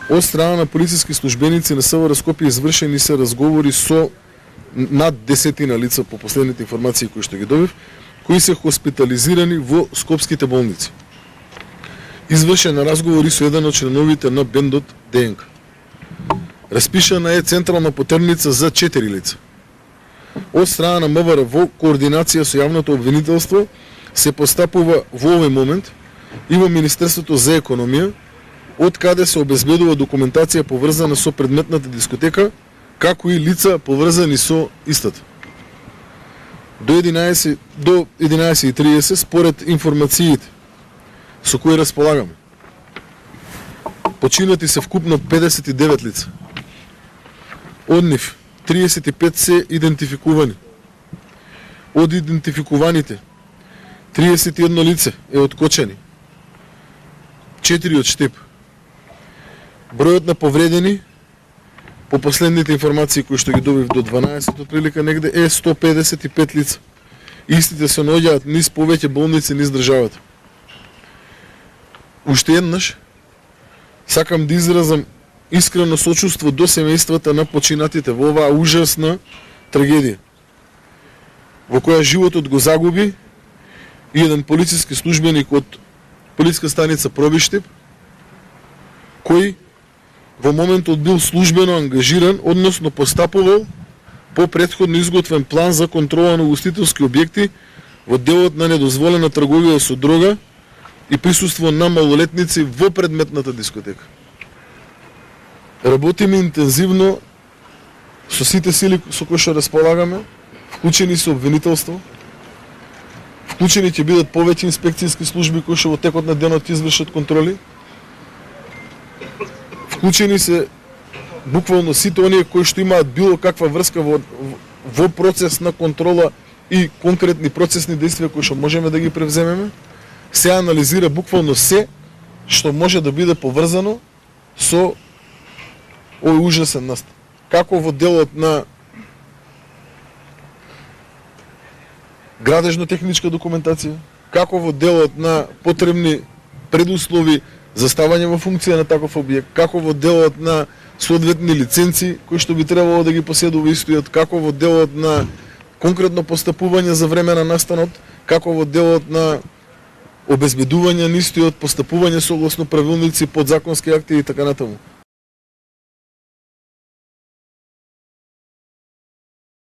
Од страна на полициски службеници на СВР Скопје извршени се разговори со над 10 лица по последните информации кои што ги добив, кои се хоспитализирани во скопските болници. Извршен разговори со еден од членовите на бендот ДНК. Распишана е централна потерница за 4 лица. Од страна на МВР во координација со јавното обвинителство се постапува во овој момент и во Министерството за економија, од каде се обезбедува документација поврзана со предметната дискотека, како и лица поврзани со истата. До 11:30 според информациите со кои располагаме, починати се вкупно 59 лица. Од нив 35 се идентификувани. Од идентификуваните 31 лице е откочени, 4 од Штип. Бројот на повредени по последните информации кои што ги добив до 12 отприлика негде е 155 лица. Истите се наоѓаат низ повеќе болници низ државата. Уште еднаш сакам да изразам искрено сочувство до семејствата на починатите во оваа ужасна трагедија, во која животот го загуби и еден полициски службеник од полициска станица Пробиштип, кој во моментот бил службено ангажиран, односно постапувал по претходно изготвен план за контрола на угостителски објекти во делот на недозволена трговија со дрога и присуство на малолетници во предметната дискотека. Работиме интензивно со сите сили со кои што располагаме, вклучени со обвинителство, вклучени ќе бидат повеќе инспекцијски служби кои што во текот на денот ќе извршат контроли, вклучени се буквално сите оние кои што имаат било каква врска во процес на контрола и конкретни процесни действија кои што можеме да ги превземеме. Се анализира буквално се што може да биде поврзано со овој ужасен настан. Како во делот на градежно-техничка документација, како во делот на потребни предуслови за ставање во функција на таков објект, како во делот на соодветни лиценци кои што би требало да ги поседува истојот, како во делот на конкретно постапување за време на настанот, како во делот на обезбедување на истојот, постапување согласно правилници, подзаконски акти и така натаму.